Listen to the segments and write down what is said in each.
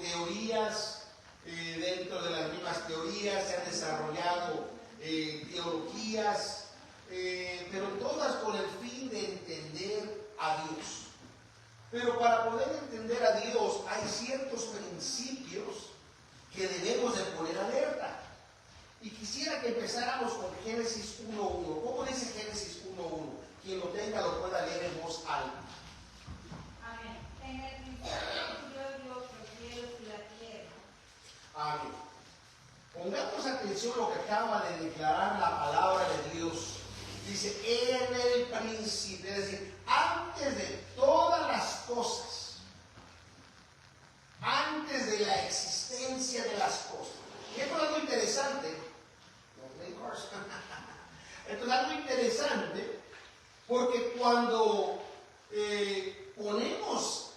teorías, dentro de las mismas teorías se han desarrollado teologías, pero todas con el fin de entender a Dios. Pero para poder entender a Dios hay ciertos principios que debemos de poner alerta. Y quisiera que empezáramos con Génesis 1.1. ¿Cómo dice Génesis 1.1? Quien lo tenga lo pueda leer en voz alta. Amén. En el principio creó Dios los cielos y la tierra. Amén. Pongamos atención a lo que acaba de declarar la palabra de Dios. Dice, en el principio, es decir, antes de todas las cosas, antes de la existencia de las cosas. Y esto es algo interesante. Esto es algo interesante porque cuando ponemos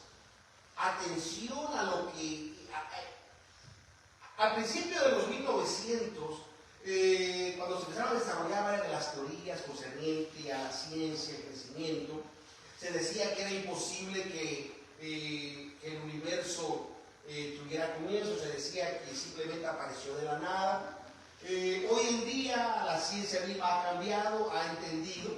atención a lo que al principio de los 1900, cuando se empezaron a desarrollar varias de las teorías concernientes a la ciencia, el crecimiento, se decía que era imposible que el universo tuviera comienzo, se decía que simplemente apareció de la nada. Hoy en día la ciencia misma ha cambiado, ha entendido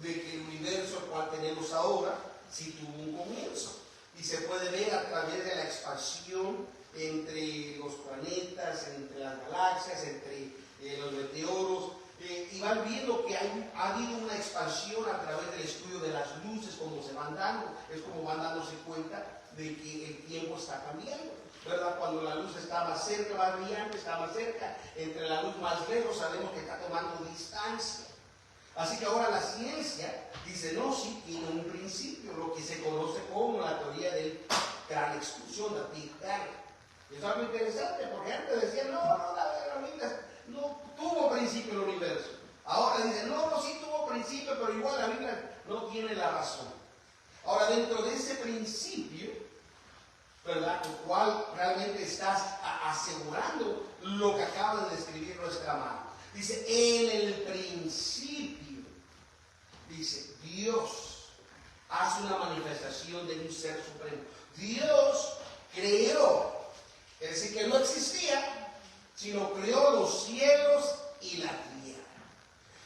de que el universo el cual tenemos ahora sí tuvo un comienzo y se puede ver a través de la expansión entre los planetas, entre las galaxias, entre los meteoros, y van viendo que ha habido una expansión a través del estudio de las luces, como se van dando, es como van dándose cuenta de que el tiempo está cambiando, ¿verdad? Cuando la luz está más cerca, más brillante, está más cerca, entre la luz más lejos sabemos que está tomando distancia. Así que ahora la ciencia dice, no, sí tiene un principio, lo que se conoce como la teoría de gran exclusión, de Big Bang. Es algo interesante, porque antes decían, no tuvo principio el universo. Ahora dicen, no, sí tuvo principio, pero igual la Biblia no tiene la razón. Ahora, dentro de ese principio, ¿verdad?, el cual realmente estás asegurando lo que acaba de describir nuestra mano. Dice, en el principio, dice, Dios hace una manifestación de un ser supremo. Dios creó, es decir, que no existía, sino creó los cielos y la tierra.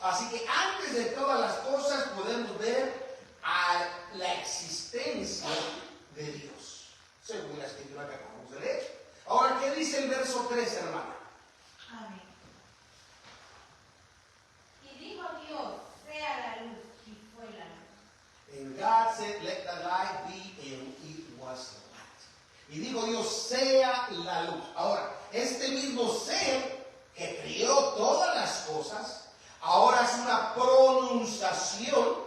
Así que antes de todas las cosas podemos ver a la existencia de Dios, según la escritura que acabamos de leer. Ahora, ¿qué dice el verso 3, hermana? Amén. Y dijo Dios, sea la luz, y fue la luz. And God said, let the light be, and it was light. Y dijo Dios, sea la luz. Ahora, este mismo ser que crió todas las cosas, ahora es una pronunciación,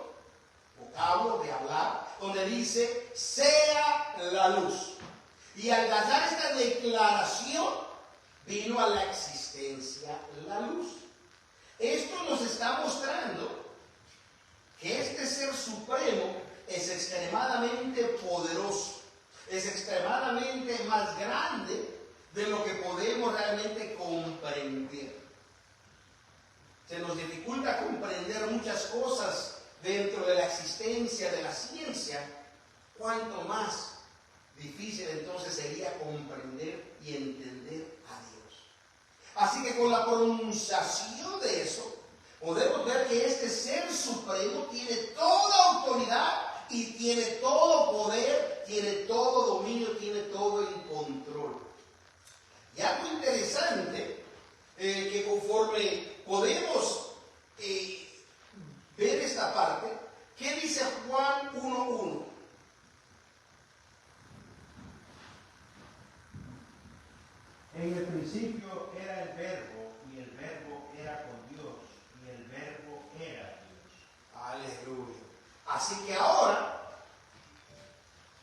vocablo de hablar, donde dice, sea la luz. Y al dar esta declaración, vino a la existencia la luz. Esto nos está mostrando que este ser supremo es extremadamente poderoso, es extremadamente más grande de lo que podemos realmente comprender. Se nos dificulta comprender muchas cosas dentro de la existencia de la ciencia, cuanto más difícil entonces sería comprender y entender a Dios. Así que con la pronunciación de eso, podemos ver que este ser supremo tiene toda autoridad y tiene todo poder, tiene todo dominio, tiene todo el control. Y algo interesante, que conforme podemos ver esta parte, ¿qué dice Juan 1.1? En el principio era el verbo, y el verbo era con Dios, y el verbo era Dios. Aleluya. Así que ahora,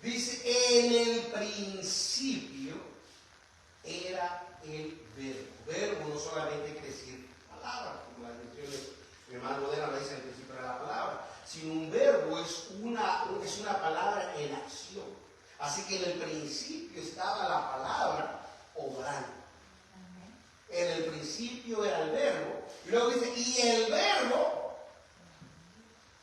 dice, en el principio era el verbo. Verbo no solamente quiere decir palabra, como las menciones mi hermano Modena me dice al principio de la palabra, sino un verbo es una palabra en acción. Así que en el principio estaba la palabra obrando. En el principio era el verbo, y luego dice, y el verbo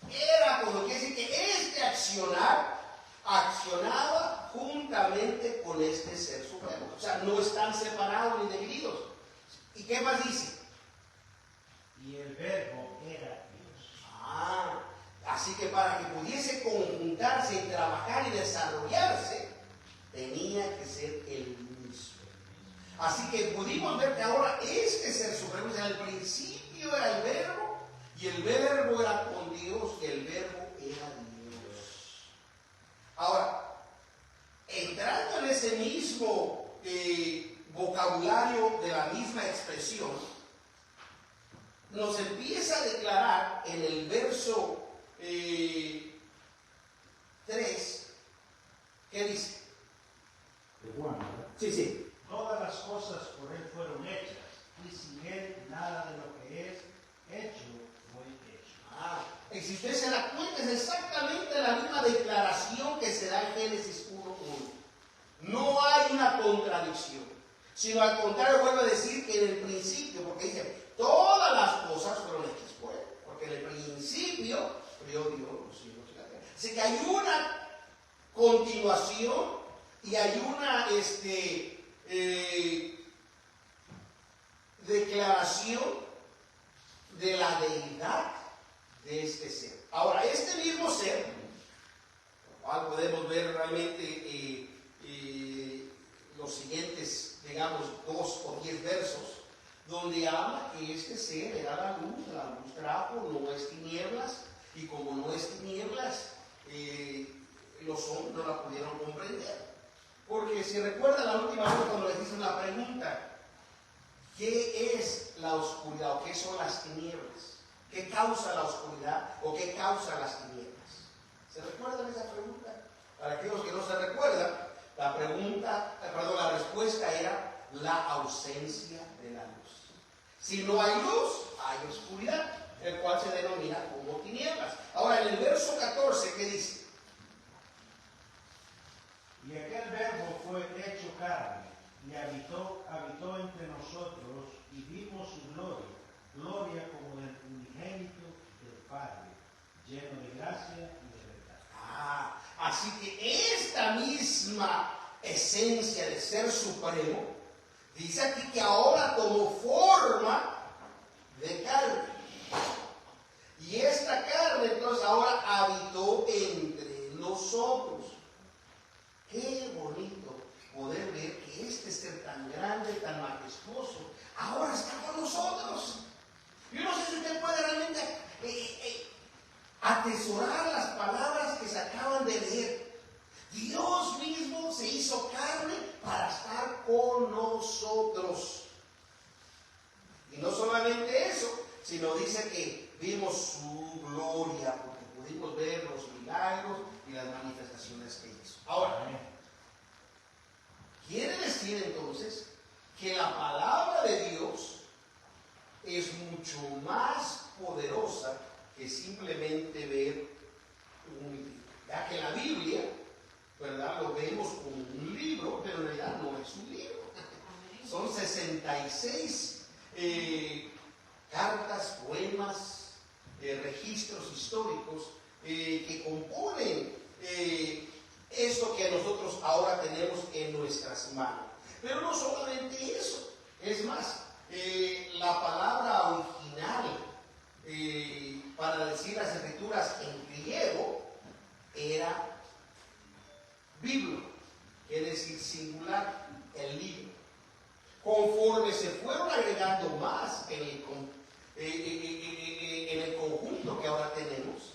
era, como quiere decir que este accionar accionaba juntamente con este ser supremo. O sea, no están separados ni divididos. ¿Y qué más dice? Y el verbo era Dios. Así que para que pudiese conjuntarse y trabajar y desarrollarse, tenía que ser el mismo. Así que pudimos ver que ahora este ser supremo, o sea, al principio era el verbo, y el verbo era con Dios, y el verbo era Dios. Ahora, entrando en ese mismo vocabulario de la misma expresión, nos empieza a declarar en el verso 3, ¿qué dice? De Juan, ¿verdad? Sí. Todas las cosas por él fueron hechas, y sin él nada de lo que es hecho fue hecho. Y si usted se da cuenta, es exactamente la misma declaración que se da en Génesis 1:1. No hay una contradicción, sino al contrario, vuelvo a decir que en el principio, porque dice, todas las cosas fueron hechas por él, porque en el principio creó Dios los cielos y la tierra. Así que hay una continuación y hay una declaración de la deidad de este ser. Ahora, este mismo ser, lo cual podemos ver realmente los siguientes, digamos, 2 o 10 versos, donde habla que este ser era la luz trajo, no es tinieblas, y como no es tinieblas, los hombres no la pudieron comprender. Porque si recuerda la última vez cuando les hice una pregunta, ¿qué es la oscuridad o qué son las tinieblas? ¿Qué causa la oscuridad o qué causa las tinieblas? ¿Se recuerdan esa pregunta? Para aquellos que no se recuerdan, la respuesta era la ausencia de la luz. Si no hay luz, hay oscuridad, el cual se denomina como tinieblas. Ahora, en el verso 14, ¿qué dice? Y aquel verbo fue hecho carne, y habitó entre nosotros, y vimos su gloria como del unigénito del Padre, lleno de gracia y de verdad. Así que esta misma esencia de ser supremo, dice aquí que ahora tomó forma de carne. Y esta carne entonces ahora habitó entre nosotros. Qué bonito poder ver que este ser tan grande, tan majestuoso, ahora está con nosotros. Yo no sé si usted puede realmente atesorar las palabras que se acaban de leer. Dios mismo se hizo carne para estar con nosotros. Y no solamente eso, sino dice que vimos su gloria, porque pudimos ver los milagros y las manifestaciones que hizo. Ahora, quiere decir entonces que la palabra de Dios es mucho más poderosa que simplemente ver un libro. Ya que la Biblia, ¿verdad? Lo vemos como un libro, pero en realidad no es un libro. Son 66 cartas, poemas, registros históricos que componen esto que nosotros ahora tenemos en nuestras manos. Pero no solamente eso, es más, la palabra original para decir las escrituras en griego era Biblo, quiere decir singular, el libro. Conforme se fueron agregando más en el conjunto que ahora tenemos,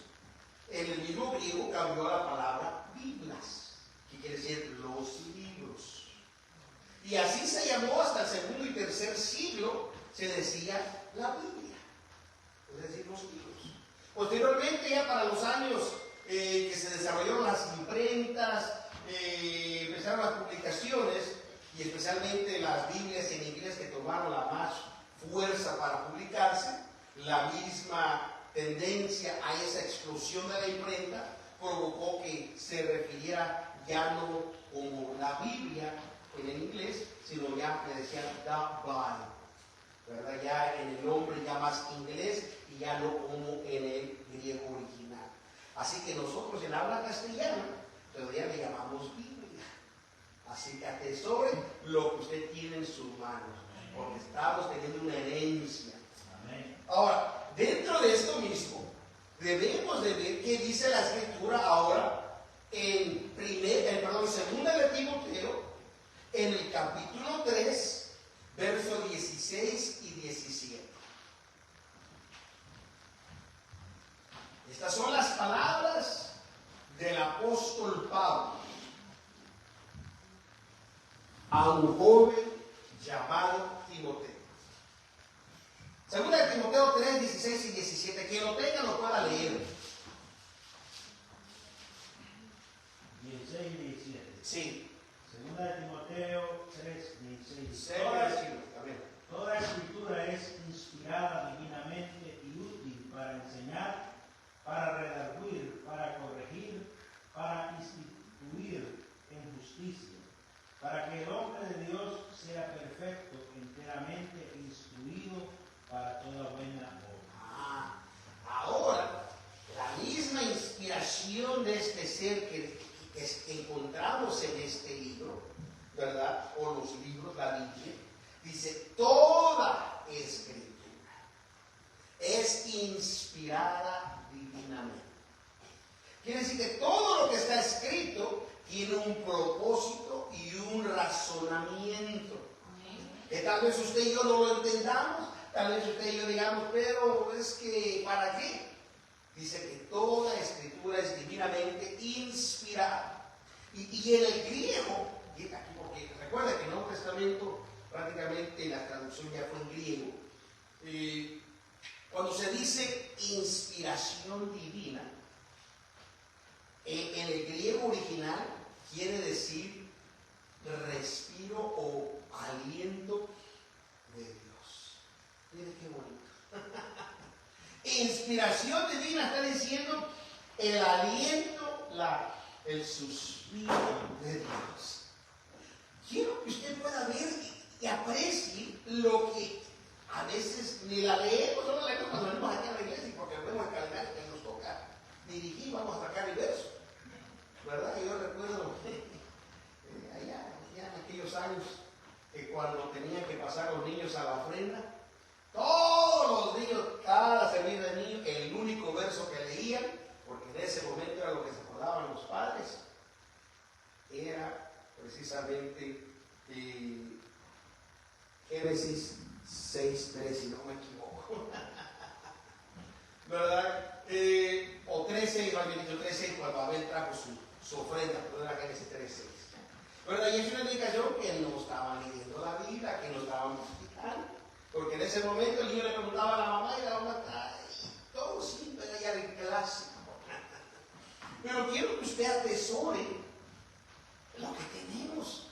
en el mismo griego cambió la palabra biblas, que quiere decir los libros. Y así se llamó hasta el segundo y tercer siglo, se decía la Biblia, es decir, los libros. Posteriormente, ya para los años que se desarrollaron las imprentas, empezaron las publicaciones, y especialmente las Biblias en inglés que tomaron la más fuerza para publicarse, la misma tendencia a esa explosión de la imprenta provocó que se refiriera ya no como la Biblia en el inglés, sino ya que decían the Bible, ¿verdad? Ya en el nombre ya más inglés y ya no como en el griego original. Así que nosotros en habla castellana todavía le llamamos Biblia, Así que atesore lo que usted tiene en sus manos, porque estamos teniendo una herencia. Ahora, dentro de esto mismo, debemos de ver qué dice la Escritura ahora en 2 de Timoteo, en el capítulo 3, versos 16 y 17. Estas son las palabras del apóstol Pablo a un joven llamado Timoteo. 2 de Timoteo 3, 16 y 17. Quien lo tenga lo pueda leer. 16 y 17. Sí. 2 de Timoteo 3, 16 y 17. Toda escritura es inspirada divinamente y útil para enseñar, para redarguir, para corregir, para instituir en justicia, para que el hombre de Dios sea perfecto, enteramente instruido para toda buena obra. Ahora, la misma inspiración de este ser que encontramos en este libro, ¿verdad? O los libros, la Biblia, dice: toda escritura es inspirada divinamente. Quiere decir que todo lo que está escrito tiene un propósito y un razonamiento. Que tal vez usted y yo no lo entendamos, tal vez usted y yo digamos, pero es que ¿para qué? Dice que toda escritura es divinamente inspirada. Y en el griego, porque recuerda que en el Nuevo Testamento prácticamente la traducción ya fue en griego, cuando se dice inspiración divina, en el griego original quiere decir respiro o aliento de Dios. Mire qué bonito. Inspiración divina está diciendo el aliento, el suspiro de Dios. Quiero que usted pueda ver y aprecie lo que a veces ni la leemos, no la leemos cuando venimos aquí a la iglesia, porque vemos el calendario que nos toca dirigir, vamos a sacar el verso, ¿verdad? Yo recuerdo allá en aquellos años que cuando tenían que pasar los niños a la ofrenda, todos los niños, cada servicio de niños, el único verso que leían, porque en ese momento era lo que se acordaban los padres, era precisamente Génesis 6:3, si no me equivoco. ¿Verdad? O 3:6, más bien dicho 3:6, cuando Abel trajo su ofrenda, pero era Génesis 3:6. ¿Verdad? Y es una indicación que no estaban leyendo la Biblia, que no estaban explicando. Porque en ese momento el niño le preguntaba a la mamá y la mamá estaba todo simple, ya era el clásico. Pero quiero que usted atesore lo que tenemos.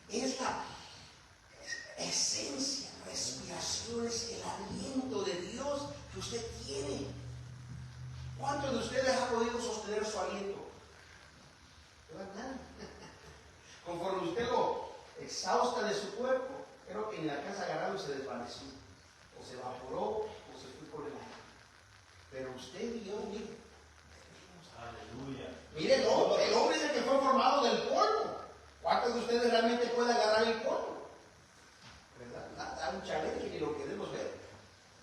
Es la esencia, respiración, es el aliento de Dios que usted tiene. ¿Cuántos de ustedes han podido sostener su aliento? ¿Verdad? Conforme usted lo exhausta de su cuerpo, creo que en la casa agarrado se desvaneció, o se evaporó, o se fue por el aire. Pero usted y yo, mire, Aleluya. mire, el hombre es el que fue formado del polvo. ¿Cuántos de ustedes realmente pueden agarrar el polvo? ¿Verdad? Da mucha alergia y lo queremos ver.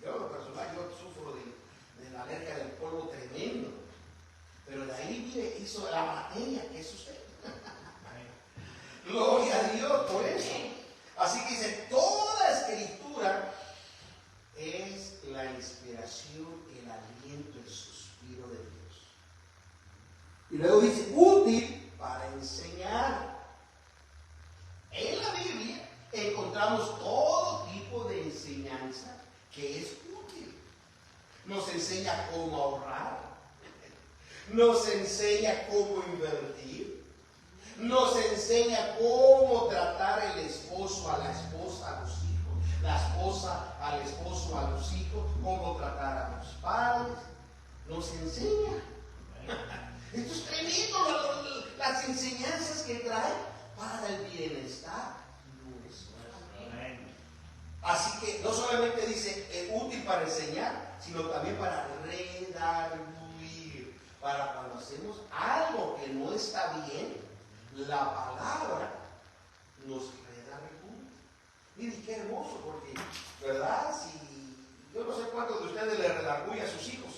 Yo, en lo personal, yo sufro de la alergia del polvo tremendo. Pero de ahí, mire, hizo la materia que es usted. Gloria a Dios por eso. Así que dice, toda escritura es la inspiración, el aliento, el suspiro de Dios. Y luego dice, útil para enseñar. En la Biblia encontramos todo tipo de enseñanza que es útil. Nos enseña cómo ahorrar, nos enseña cómo invertir, nos enseña cómo tratar el esposo a la esposa, a los hijos, la esposa al esposo, a los hijos, cómo tratar a los padres. Nos enseña. Esto es tremendo, las enseñanzas que trae para el bienestar nuestro. Así que no solamente dice útil para enseñar, sino también para redarguir, para cuando hacemos algo que no está bien, la palabra nos redarguye. Miren qué hermoso, porque, ¿verdad? Si yo no sé cuántos de ustedes le redarguye a sus hijos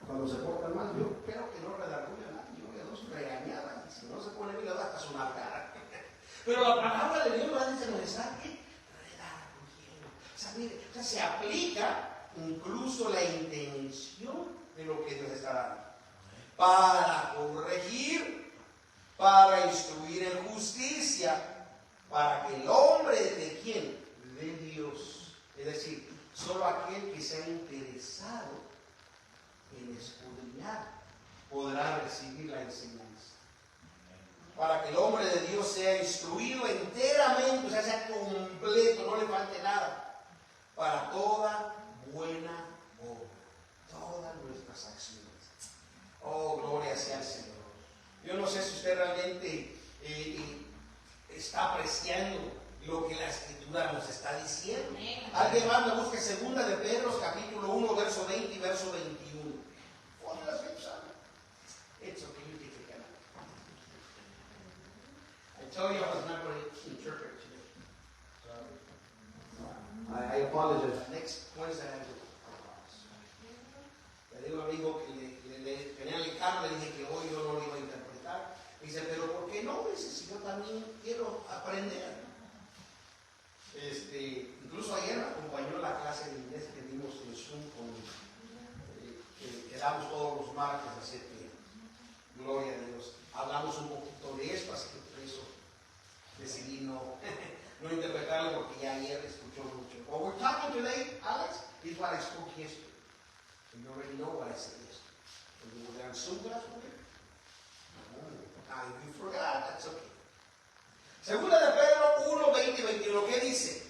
cuando se portan mal, yo creo que no redarguye a nadie, yo le doy regañadas, y si no se pone bien, le da hasta su nalgada. Pero la palabra de Dios dice, ¿no está qué? Redarguyendo. O sea, mire, o sea, se aplica incluso la intención de lo que Dios está dando. Para corregir, para instruir en justicia, para que el hombre de quién? De Dios. Es decir, solo aquel que sea interesado en escudriñar podrá recibir la enseñanza. Para que el hombre de Dios sea instruido enteramente, o sea, sea completo, no le falte nada, para toda buena obra, todas nuestras acciones. Oh, gloria sea al Señor. Yo no sé si usted realmente está apreciando lo que la Escritura nos está diciendo. Alguien más me busque 2 de Pedro, capítulo 1, verso 20 y verso 21. Ponle las fechas. It's okay, you take it. I told you I was not going to interpret today. I apologize. Next Wednesday I will. Le digo a un amigo que le tenía el carro, le dije que hoy yo no lo iba a interpretar. Dice, pero ¿por qué no? Dice, si yo también quiero aprender. Incluso ayer me acompañó la clase de inglés que dimos en Zoom que damos todos los martes, así que gloria a Dios. Hablamos un poquito de esto, así que por eso decidí no interpretarlo porque ya ayer escuchó mucho. What we're talking today, Alex, is what I spoke yesterday. You already know what I said yesterday. So you were on Zoom class with me? Now if you forgot, that's okay. Segunda de Pedro 1, 20 y 21, ¿qué dice?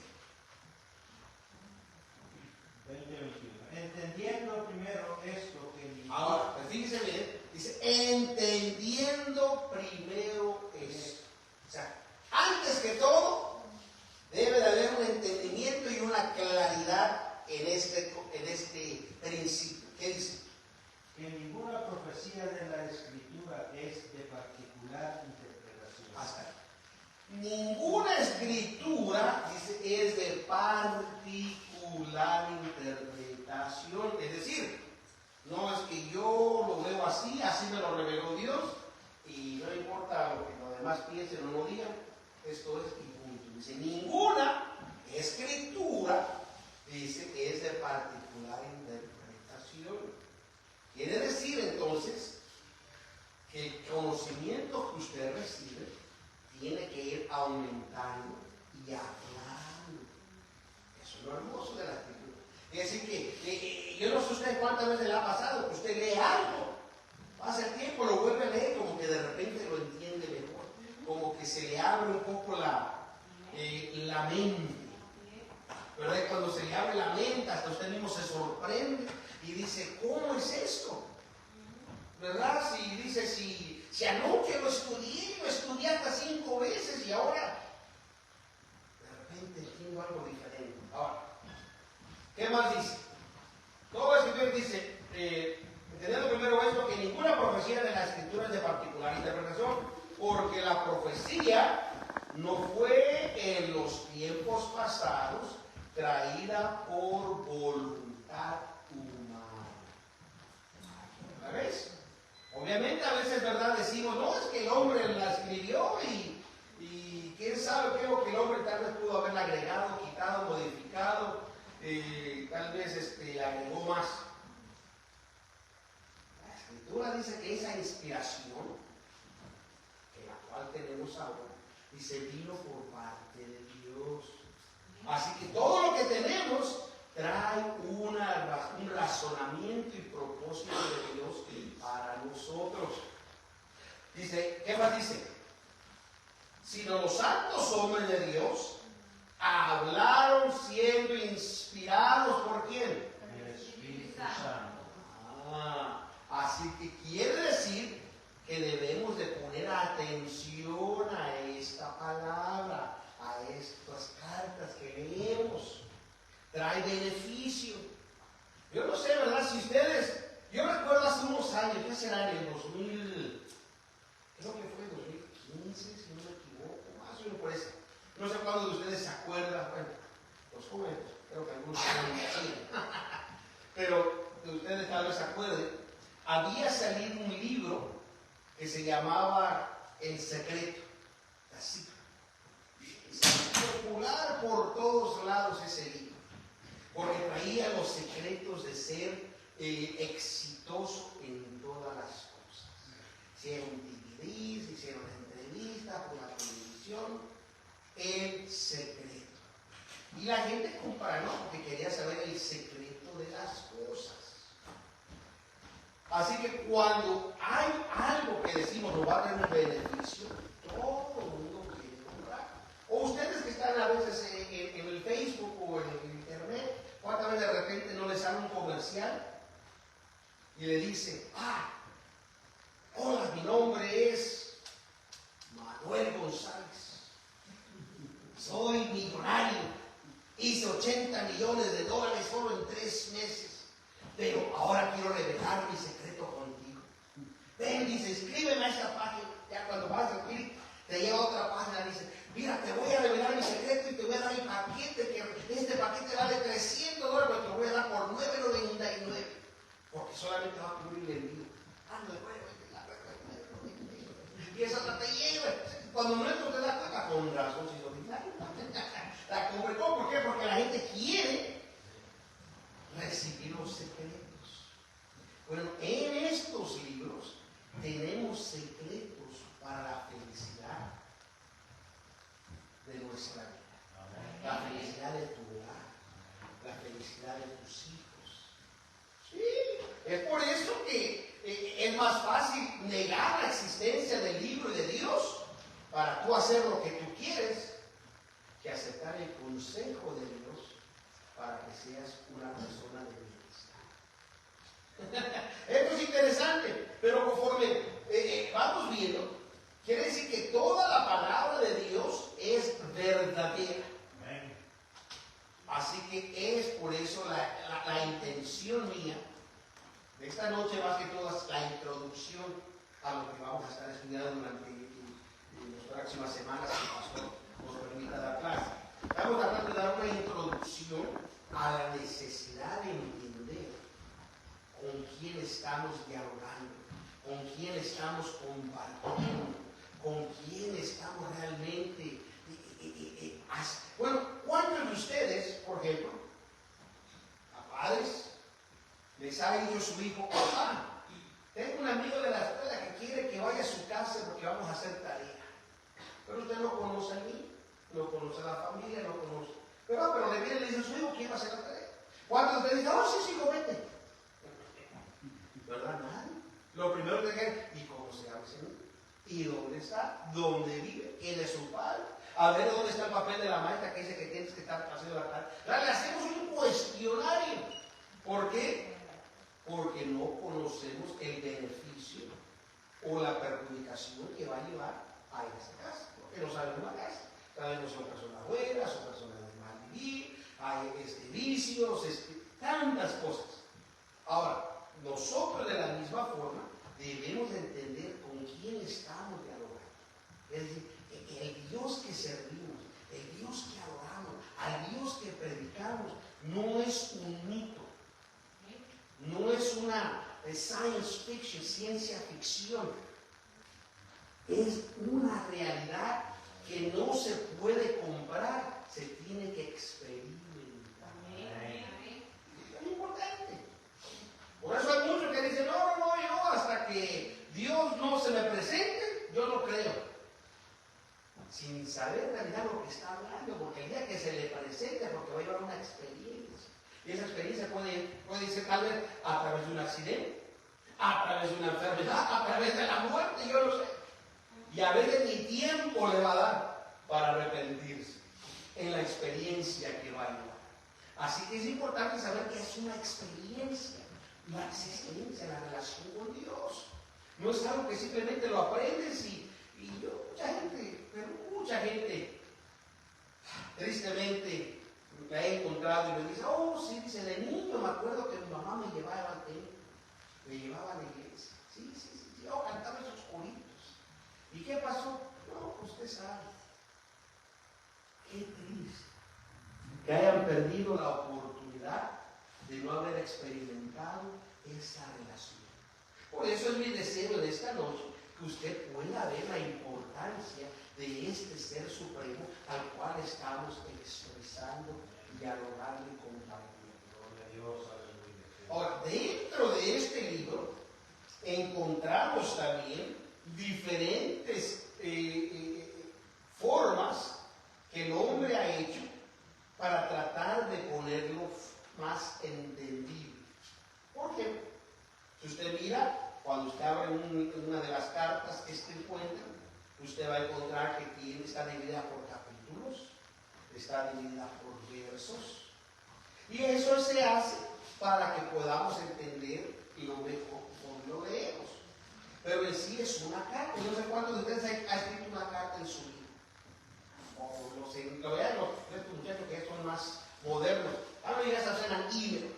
20, 21. Entendiendo primero esto que... Ahora, fíjense bien, dice, entendiendo primero esto. O sea, antes que todo, debe de haber un entendimiento y una claridad en este principio. ¿Qué dice? Que ninguna profecía de la Escritura es de particular interpretación. Hasta ahí. Ninguna escritura, dice, es de particular interpretación. Es decir, no es que yo lo veo así, así me lo reveló Dios, y no importa lo que los demás piensen o no digan, esto es y punto. Dice, ninguna escritura, dice, es de particular interpretación. Quiere decir entonces que el conocimiento que usted recibe tiene que ir aumentando y aclarando. Eso es lo hermoso de la escritura. Es decir que yo no sé usted cuántas veces le ha pasado que usted lee algo, pasa el tiempo, lo vuelve a leer, como que de repente lo entiende mejor, como que se le abre un poco la mente. ¿Verdad? Cuando se le abre la mente, hasta usted mismo se sorprende y dice, ¿cómo es esto? ¿Verdad? Si dice, si anoche lo estudié hasta 5 veces y ahora de repente entiendo algo diferente. Ahora, ¿qué más dice? Todo el Escritor dice, entendiendo primero esto, que ninguna profecía de la Escritura es de particular interpretación, porque la profecía no fue en los tiempos pasados traída por voluntad humana. ¿Sabes? Obviamente a veces, ¿verdad? Decimos, no, es que el hombre la escribió y quién sabe qué es lo que el hombre tal vez pudo haberla agregado, quitado, modificado, tal vez le agregó más. La Escritura dice que esa inspiración, que la cual tenemos ahora, dice, vino por parte de Dios. Así que todo lo que tenemos trae un razonamiento y propósito de Dios para nosotros. Dice, ¿qué más dice? Sino los santos hombres de Dios hablaron siendo inspirados ¿por quién? El Espíritu Santo. Así que quiere decir que debemos de poner atención a esta palabra, a estas cartas que leemos. Trae beneficio. Yo no sé, ¿verdad? Si ustedes, yo recuerdo hace unos años, ¿qué será? En el 2000, creo que fue 2015, si no me equivoco. sino por eso. No sé cuántos de ustedes se acuerdan, bueno, los jóvenes, creo que algunos saben así, pero de ustedes tal vez se acuerden, había salido un libro que se llamaba El Secreto, así. Se hizo popular por todos lados ese libro, porque traía los secretos de ser exitoso en todas las cosas. Hicieron DVDs, hicieron entrevistas por la televisión, El Secreto. Y la gente compra, ¿no? Porque quería saber el secreto de las cosas. Así que cuando hay algo que decimos nos va a dar un beneficio, todo el mundo quiere comprar. O ustedes que están a veces en el Facebook o en el internet, ¿cuántas veces de repente no les sale un comercial y le dice, hola, mi nombre es Manuel González, soy millonario, hice $80 millones solo en 3 meses, pero ahora quiero revelar mi secreto contigo. Ven, dice, escríbeme a esta página. Ya cuando vas a escribir, te lleva a otra página, dice, mira, te voy a revelar mi secreto y te voy a dar mi paquete, que este paquete vale $300, pero te lo voy a dar por $9.99, porque solamente va a cubrir el envío. Y esa otra te lleva. Cuando no te das cuenta, con razón, si la compré. ¿Por qué? Porque la gente quiere recibir los secretos. Bueno, en estos libros tenemos secretos para la felicidad de nuestra vida, la felicidad de tu hogar, la felicidad de tus hijos. Sí, es por eso que es más fácil negar la existencia del libro y de Dios para tú hacer lo que tú quieres que aceptar el consejo de Dios para que seas una persona de bienestar. Esto es interesante, pero conforme vamos viendo, quiere decir que toda la palabra de Dios es verdadera. Así que es por eso la intención mía de esta noche, más que todas, la introducción a lo que vamos a estar estudiando durante las próximas semanas, que el pastor nos permita dar clase. Vamos a tratar de dar una introducción a la necesidad de entender con quién estamos dialogando, con quién estamos compartiendo, con quién estamos realmente. Bueno, ¿cuántos de ustedes, por ejemplo, a padres, les ha dicho su hijo, papá, tengo un amigo de la escuela que quiere que vaya a su casa porque vamos a hacer tarea? Pero usted no conoce a mí, no conoce a la familia, no conoce. Pero le viene y le dice a su hijo que iba a hacer la tarea. ¿Cuántos de ustedes dicen, sí, hijo, vete? ¿Verdad? Nadie. Lo primero que digan, ¿y cómo se llama ese niño? ¿Y dónde está? ¿Dónde vive? ¿Quién es su padre? A ver dónde está el papel de la maestra que dice que tienes que estar haciendo la tarea. Le hacemos un cuestionario. ¿Por qué? Porque no conocemos el beneficio o la perjudicación que va a llevar a esa casa. Porque no sabemos la casa. Sabemos si son personas buenas, son personas de mal vivir, hay vicios, tantas cosas. Ahora, nosotros de la misma forma debemos de entender con quién estamos dialogando. Es decir, el Dios que servimos, el Dios que adoramos, al Dios que predicamos, no es un mito, no es una science fiction, ciencia ficción. Es una realidad que no se puede comprar, se tiene que experimentar. Es importante. Por eso hay muchos que dicen, no, yo hasta que Dios no se me presente, yo no creo. Sin saber en realidad lo que está hablando, porque el día que se le presente, porque va a llevar una experiencia. Y esa experiencia puede ser tal vez a través de un accidente, a través de una enfermedad, a través de la muerte, yo lo sé. Y a veces ni tiempo le va a dar para arrepentirse en la experiencia que va a llevar. Así que es importante saber que es una experiencia, la existencia, la relación con Dios. No es algo que simplemente lo aprendes y mucha gente, tristemente, me he encontrado y me dice, sí, dice, de niño me acuerdo que mi mamá me llevaba al templo, me llevaba a la iglesia. Sí, cantaba esos coritos. ¿Y qué pasó? No, usted sabe. que hayan perdido la oportunidad de no haber experimentado esa relación. Por eso es mi deseo de esta noche que usted pueda ver la importancia de este Ser Supremo al cual estamos expresando, dialogando y compartiendo. Ahora, dentro de este libro encontramos también diferentes formas que el hombre ha hecho para tratar de ponerlo más entendible. Por ejemplo, si usted mira, cuando usted abre una de las cartas que se encuentran, usted va a encontrar que está dividida por capítulos, está dividida por versos, y eso se hace para que podamos entender lo mejor cuando lo leemos. Pero en sí es una carta. Yo no sé cuántos de ustedes ha escrito una carta en su vida. O lo vean estos muchachos que son más modernos. Ahora you guys have sent an email.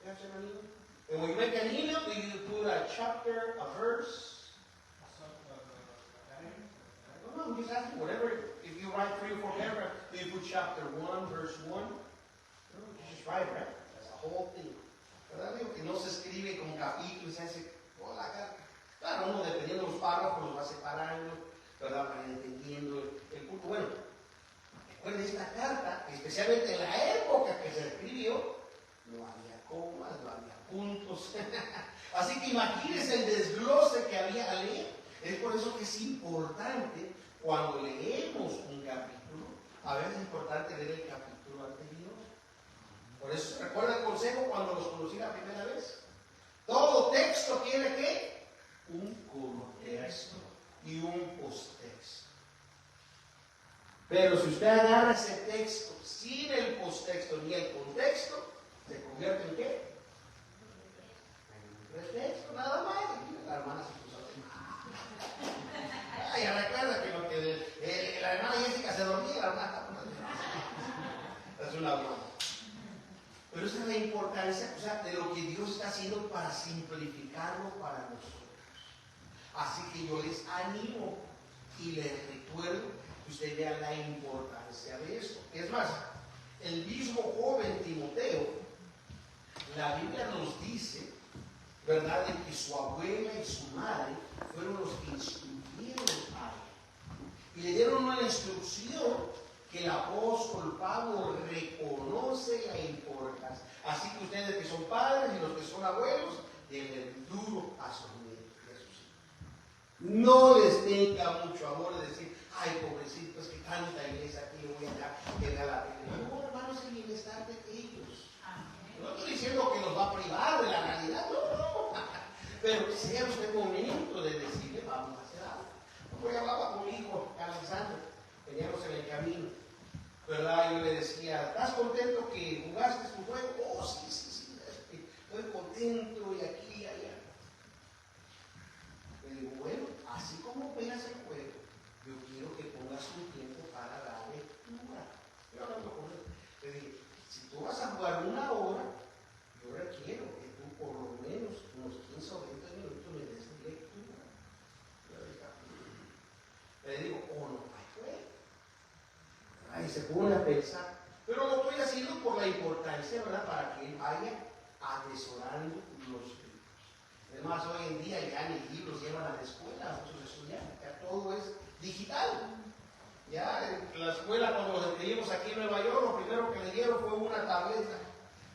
You have sent an email? And when you make an email, do you put a chapter, a verse? I don't know, I'm just asking, whatever. If you write 3 or 4 paragraphs, do you put chapter 1, verse 1? No, you just write it, right? That's the whole thing. ¿Verdad? Digo que no se escribe con capítulos, se hace toda la carta. Claro, uno dependiendo de los párrafos los va separando, ¿verdad? Para ir entendiendo el punto. Bueno, recuerden esta carta, especialmente en la época que se escribió, no había comas, no había puntos. Así que imagínense el desglose que había al leer. Es por eso que es importante, cuando leemos un capítulo, a veces es importante leer el capítulo anterior. Por eso se recuerda el consejo cuando los conocí la primera vez. Todo texto tiene que un contexto y un posttexto. Pero si usted agarra ese texto sin el posttexto ni el contexto, se convierte en ¿qué? En un pretexto, nada más. La hermana se puso a ya recuerda que lo que la hermana Jessica se dormía, la hermana es una broma. Pero esa es la importancia, o sea, de lo que Dios está haciendo para simplificarlo para nosotros. Así que yo les animo y les recuerdo que ustedes vean la importancia de esto. Es más, el mismo joven Timoteo, la Biblia nos dice, ¿verdad?, de que su abuela y su madre fueron los que instruyeron a él. Y le dieron una instrucción que el apóstol Pablo reconoce la importancia. Así que ustedes que son padres y los que son abuelos, denle duro a sus nietos y a sus hijos. No les tenga mucho amor de decir, ay, pobrecitos, que tanta iglesia aquí le voy a dar, que da la pena. No, hermano, es el bienestar de ellos. No estoy diciendo que los va a privar de la realidad, no. Pero sea usted momento de decirle, vamos a hacer algo. Hoy hablaba con mi hijo, Alexander, veníamos en el camino, ¿verdad? Yo le decía, ¿estás contento que jugaste tu juego? Oh, sí, estoy contento y aquí y allá. Le digo, bueno, así como veas el juego, yo quiero que pongas un tiempo para la lectura. Yo hablando con él, le dije, si tú vas a jugar 1 hora, yo requiero que tú por lo menos unos 15 o 20 minutos me des lectura. Le digo, no hay juego. Ahí se pone a pensar, pero lo estoy haciendo por la importancia, ¿verdad?, para que él vaya atesorando los libros. Además, hoy en día ya ni libros llevan a la escuela, muchos estudiantes, ya todo es digital. Ya en la escuela, cuando los escribimos aquí en Nueva York, lo primero que le dieron fue una tableta.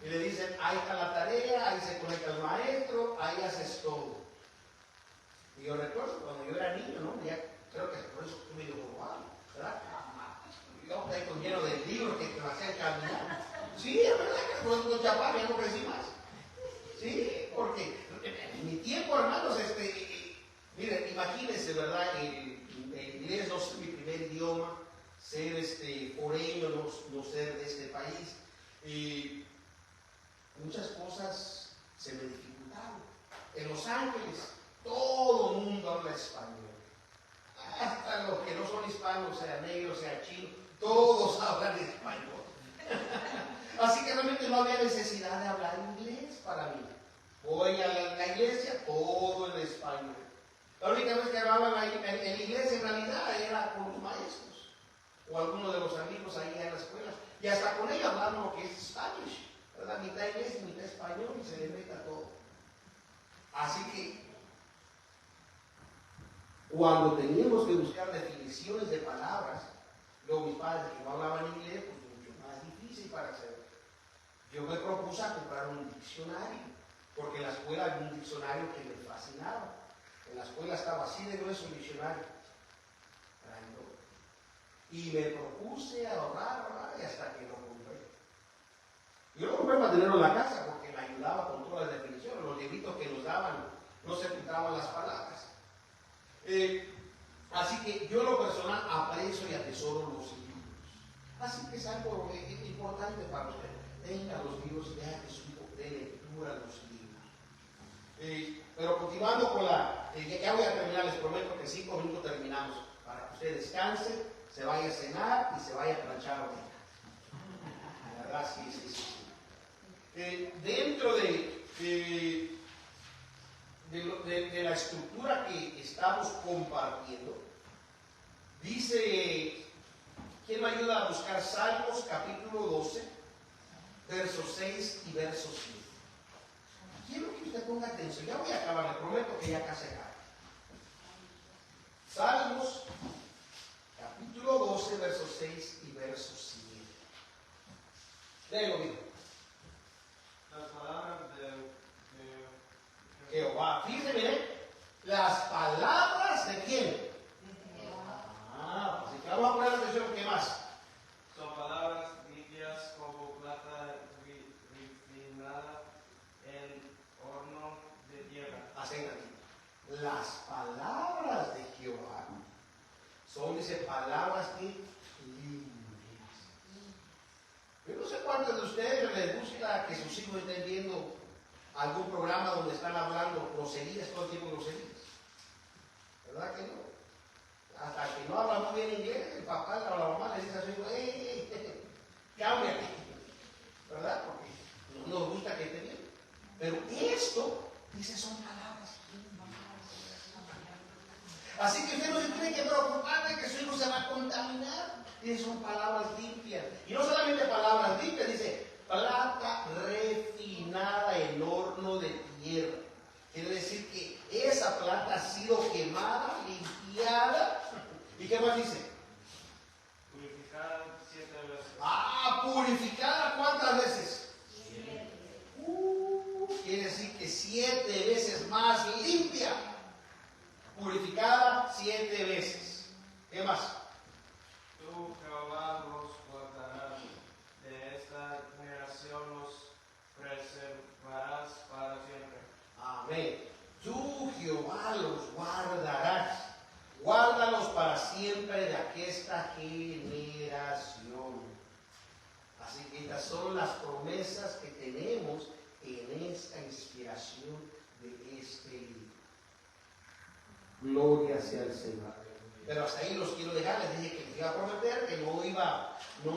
Y le dicen, ahí está la tarea, ahí se conecta el maestro, ahí haces todo. Y yo recuerdo cuando yo era niño, ¿no? Ya creo que por eso estuve medio robado, ¿verdad? Yo estoy lleno de libros que me hacían caminar. Sí, es verdad que los chaparros ya no crecí más. Sí, porque en mi tiempo, hermanos, miren, imagínense, ¿verdad? El inglés no es mi primer idioma, ser foreño, no ser de este país. Y muchas cosas se me dificultaron. En Los Ángeles, todo el mundo habla español. Hasta los que no son hispanos, sea negros, sea chinos, todos hablan español. Así que realmente no había necesidad de hablar inglés para mí. Voy a la iglesia, todo en español. La única vez que hablaba en la iglesia en realidad era con los maestros o algunos de los amigos ahí en la escuela, Spanish, ¿verdad? Mitad inglés y mitad español y se le meta todo. Así que cuando teníamos que buscar definiciones de palabras, luego mis padres que no hablaban inglés, pues mucho más difícil para hacerlo. Yo me propuse a comprar un diccionario, porque en la escuela había un diccionario que me fascinaba. En la escuela estaba así de grueso el diccionario. Y me propuse ahorrar, y hasta que lo compré. Yo lo compré para tenerlo en la casa, porque me ayudaba con todas las definiciones. Los libritos que nos daban no se pintaban las palabras. Así que yo en lo personal aprecio y atesoro los libros. Así que es algo importante para usted. Tenga los libros, deja que su hijo dé lectura a los libros. Pero continuando con ya voy a terminar, les prometo que en 5 minutos terminamos, para que usted descanse, se vaya a cenar y se vaya a planchar ahorita. La verdad, sí. Dentro de la estructura que estamos compartiendo, dice, ¿quién me ayuda a buscar Salmos capítulo 12, versos 6 y verso 7? Quiero que usted ponga atención, ya voy a acabar, le prometo que ya casi acaba. Salmos capítulo 12, versos 6 y verso 7. Léelo bien. Las palabras de Jehová. Fíjense, miren, las palabras de quién. Pues vamos a poner atención, ¿qué más? son palabras limpias como plata refinada en horno de tierra. Acércate. Las palabras de Jehová son, dice, palabras que limpias. Yo no sé cuántos de ustedes les gusta que sus hijos estén viendo algún programa donde están hablando groserías, todo el tiempo groserías. ¿Verdad que no? Hasta que no habla muy bien inglés, el papá o la mamá le dice a su hijo, cámbiate. ¿Verdad? Porque no nos gusta que esté bien. Pero esto, dice, son palabras. Así que usted no se tiene que preocupar de que su hijo se va a contaminar. Esas son palabras limpias. Y no solamente palabras limpias, dice, plata refinada en horno de tierra. Quiere decir que esa plata ha sido quemada, limpiada. ¿Y qué más dice? Purificada 7 veces. Purificada ¿cuántas veces? 7. Quiere decir que 7 veces más limpia. Purificada 7 veces. ¿Qué más? Tú, Jehová, los guardarás. De esta generación los preservarás para siempre. Amén. Tú, Jehová, los guardarás. Guárdalos para siempre de aquesta generación. Así que estas son las promesas que tenemos en esta inspiración de este libro. Gloria sea el Señor. Pero hasta ahí los quiero dejar. Les dije que les iba a prometer que no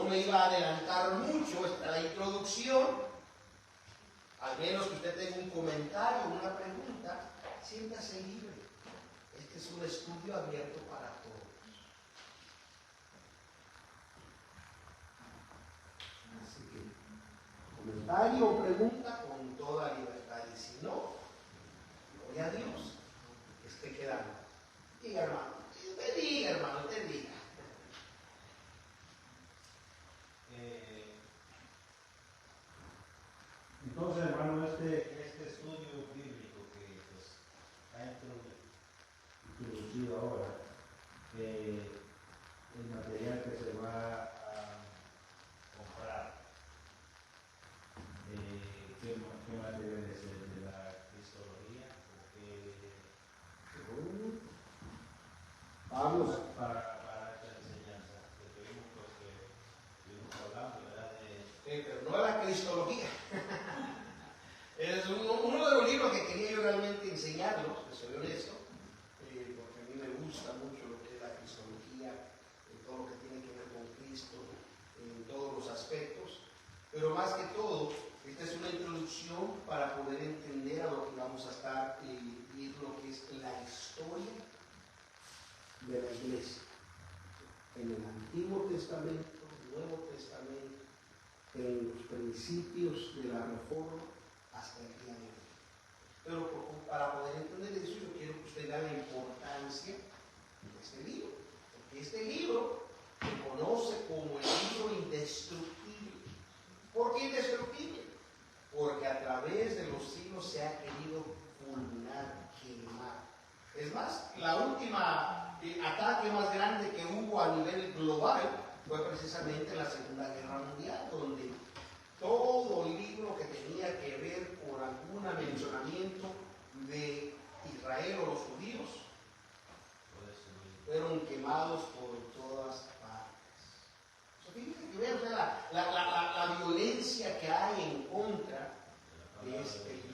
me iba a adelantar mucho. Esta es la introducción. Al menos que usted tenga un comentario, una pregunta, siéntase libre. Este es un estudio abierto para todos. Así que, comentario o pregunta con toda libertad. Y si no, gloria a Dios, que esté quedando. Diga, hermano, usted diga. Entonces, hermano, este estudio bíblico que pues, ha introducido ahora, el material que se va a comprar, ¿qué material es el de la cristología? Vamos. Para esta enseñanza que estuvimos hablando, ¿verdad? Pero no la cristología. Es uno de los libros que quería yo realmente enseñarlos, que soy honesto, porque a mí me gusta mucho lo que es la cristología, todo lo que tiene que ver con Cristo, en todos los aspectos. Pero más que todo, esta es una introducción para poder entender a lo que vamos a estar y lo que es la historia de la iglesia. En el Antiguo Testamento, Nuevo Testamento, en los principios de la Reforma hasta el día de hoy. Pero para poder entender eso, yo quiero que usted vea la importancia de este libro. Porque este libro se conoce como el libro indestructible. ¿Por qué indestructible? Porque a través de los siglos se ha querido fulminar, quemar. Es más, la última ataque más grande que hubo a nivel global fue precisamente la Segunda Guerra Mundial, donde todo el libro que tenía que ver con algún mencionamiento de Israel o los judíos fueron quemados por todas partes. Fíjense que vean, o sea, la violencia que hay en contra de este libro.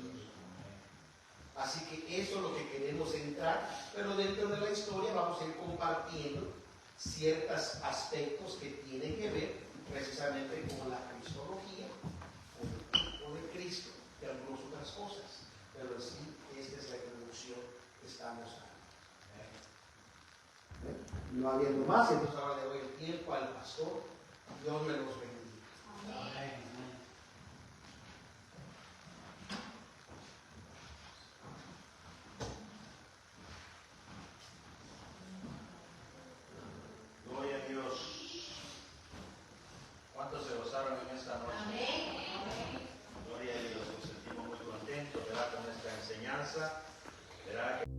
Así que eso es lo que queremos entrar, pero dentro de la historia vamos a ir compartiendo ciertos aspectos que tienen que ver precisamente con la cristología, con el tipo de Cristo y algunas otras cosas. Pero en sí, esta es la introducción que estamos dando. No habiendo más, entonces ahora le doy el tiempo al pastor. Dios me los bendiga. Amén. Gloria a Dios. ¿Cuántos se gozaron en esta noche? Amén. Gloria a Dios, nos sentimos muy contentos, ¿verdad? Con esta enseñanza, ¿verdad?